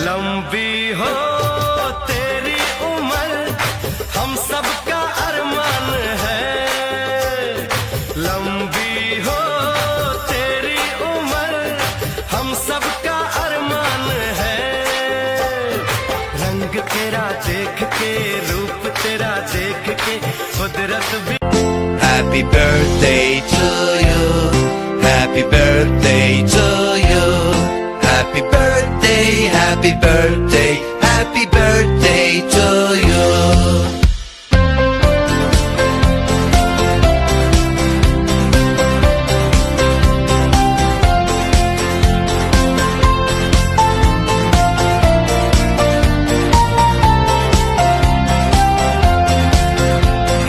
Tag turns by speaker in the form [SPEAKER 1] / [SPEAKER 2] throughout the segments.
[SPEAKER 1] लंबी हो तेरी उम्र हम सबका अरमान है। लंबी हो तेरी उम्र हम सबका अरमान है। रंग तेरा देख के रूप तेरा देख के कुदरत भी। Happy birthday to you, happy birthday to you, happy birthday, happy birthday, happy birthday to you.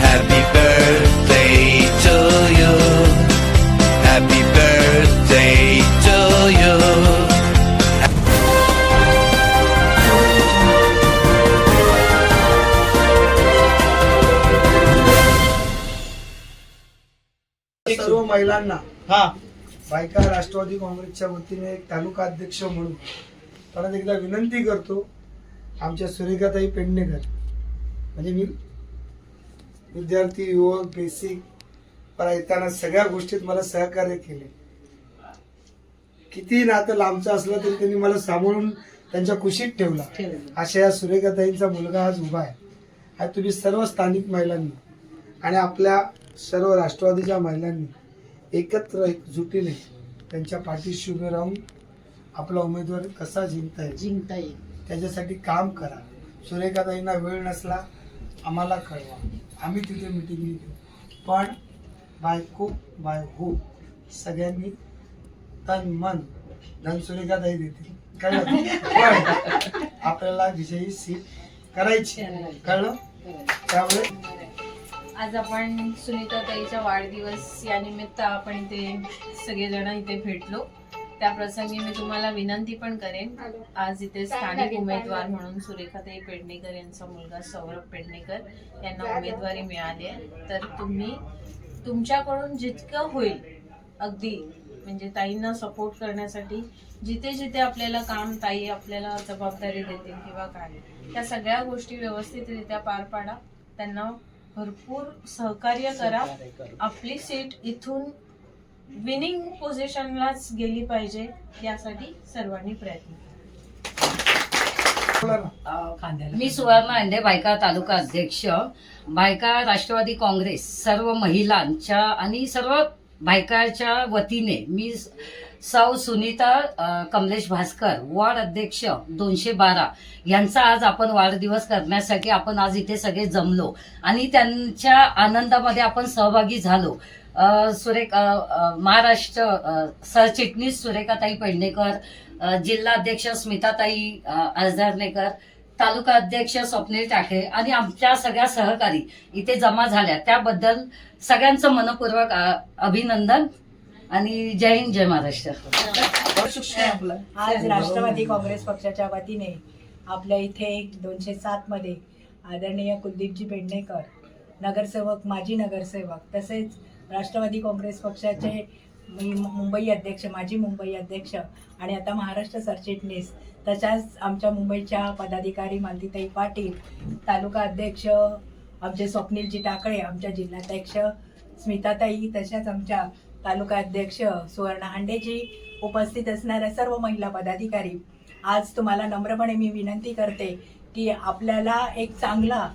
[SPEAKER 1] Happy birthday to you, happy birthday to you.
[SPEAKER 2] सर्व महिलांना
[SPEAKER 3] हा
[SPEAKER 2] बायका राष्ट्रवादी काँग्रेसच्या वतीने एक तालुका अध्यक्ष म्हणून परत एकदा विनंती करतो, आमच्या सुरेखाताई पेडणेकर म्हणजे मी विद्यार्थी युवक बेसिक मला येताना सगळ्या गोष्टीत मला सहकार्य केले. किती नातं लांबचं असलं तरी त्यांनी मला सांभाळून त्यांच्या कुशीत ठेवला. अशा या सुरेखाताईंचा मुलगा आज उभा आहे. आज तुम्ही सर्व स्थानिक महिलांनी आणि आपल्या सर्व राष्ट्रवादीच्या महिलांनी एकत्र एकजुटीने त्यांच्या पाठीशी उभे राहून आपला उमेदवार कसा जिंकता येईल त्याच्यासाठी काम करा. सुरेखाताईंना वेळ नसला आम्हाला कळवा, आम्ही तिथे मिटिंग घेऊ. पण बायको बायको सगळ्यांनी तन मन धन सुरेखाताई देतील, कळलं? पण आपल्याला विजयी सीट करायची, कळलं? त्यामुळे
[SPEAKER 4] आज आपण सुनीताताईचा वाढदिवस या निमित्त आपण इथे सगळेजण इथे भेटलो. त्या प्रसंगी मी तुम्हाला विनंती पण करेन, आज इथे स्थानिक उमेदवार म्हणून सुरेखाताई पेडणेकर यांचा मुलगा सौरभ पेडणेकर यांना उमेदवारी मिळाली आहे. तर तुम्ही तुमच्याकडून जितकं होईल अगदी म्हणजे ताईंना सपोर्ट करण्यासाठी जिथे जिथे आपल्याला काम ताई आपल्याला जबाबदारी देतील किंवा काय त्या सगळ्या गोष्टी व्यवस्थितरित्या पार पाडा. त्यांना भरपूर सहकार्य करा. आपली सीट इथून विनिंग पोझिशनलाच गेली पाहिजे यासाठी सर्वांनी प्रयत्न करा.
[SPEAKER 5] मी सुवर्णा अंडे, बायका तालुका अध्यक्ष, बायका राष्ट्रवादी काँग्रेस सर्व महिलांच्या आणि सर्व बायकाच्या वतीने मी सौ सुनीता कमलेश भास्कर वार्ड अध्यक्ष 212 यांचा आज आपण वाढदिवस करण्यासाठी आपण आज इथे सगळे जमलो आणि त्यांच्या आनंदामध्ये आपण सहभागी झालो. महाराष्ट्र सरचिटणीस सुरेखाताई पेडणेकर, जिल्हाध्यक्ष स्मिताताई अर्जार्णेकर, तालुका अध्यक्ष स्वप्नील टाके आणि आमच्या सगळ्या सहकारी इथे जमा झाल्या त्याबद्दल सगळ्यांचं मनपूर्वक अभिनंदन आणि जय हिंद जय महाराष्ट्र.
[SPEAKER 6] आज राष्ट्रवादी काँग्रेस पक्षाच्या वतीने आपल्या इथे 207 मध्ये आदरणीय कुलदीपजी पेडणेकर नगरसेवक, माजी नगरसेवक तसेच राष्ट्रवादी काँग्रेस पक्षाचे मुंबई अध्यक्ष, माजी मुंबई अध्यक्ष आणि आता महाराष्ट्र सरचिटणीस, तशाच आमच्या मुंबईच्या पदाधिकारी मालतीताई पाटील, तालुका अध्यक्ष आमचे स्वप्नीलजी टाकळे, आमच्या जिल्हाध्यक्ष स्मिताताई, तशाच आमच्या तालुका अध्यक्ष सुवर्णा हांडेजी, उपस्थित असणाऱ्या सर्व महिला पदाधिकारी, आज तुम्हाला नम्रपणे मी विनंती करते की आपल्याला एक चांगला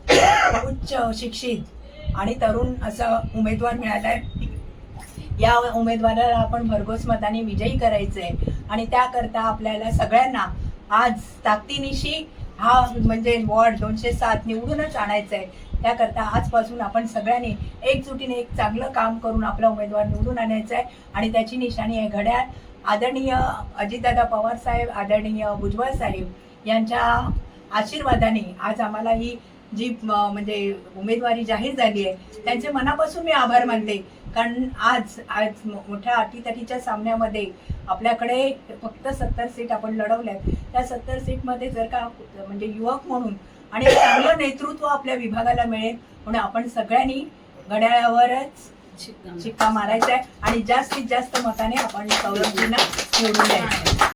[SPEAKER 6] उच्च शिक्षित आणि तरुण असा उमेदवार मिळाला आहे. या उमेदवाराला आपण भरघोस मताने विजयी करायचं आहे आणि त्याकरता आपल्याला सगळ्यांना आज ताकदीनिशी हा म्हणजे वॉर्ड 207 निवडूनच आणायचं आहे. त्याकरता आजपासून आपण सगळ्यांनी एकजुटीने एक चांगलं काम करून आपला उमेदवार निवडून आणायचा आहे आणि त्याची निशाणी आहे घड्याळ. आदरणीय अजितदादा पवार साहेब, आदरणीय भुजबळ साहेब यांच्या आशीर्वादाने आज आम्हाला ही जी म्हणजे उमेदवारी जाहीर झाली आहे त्यांचे मनापासून मी आभार मानते. कारण आज मोठ्या अटीतटीच्या सामन्यामध्ये आपल्याकडे फक्त 70 सीट आपण लढवल्यात. त्या 70 सीटमध्ये जर का म्हणजे युवक म्हणून आणि चांगलं नेतृत्व आपल्या विभागाला मिळेल म्हणून आपण सगळ्यांनी घड्याळावरच शिक्का मारायचा आहे आणि जास्तीत जास्त मताने आपण सौरभजींना निवडून द्यायचं आहे.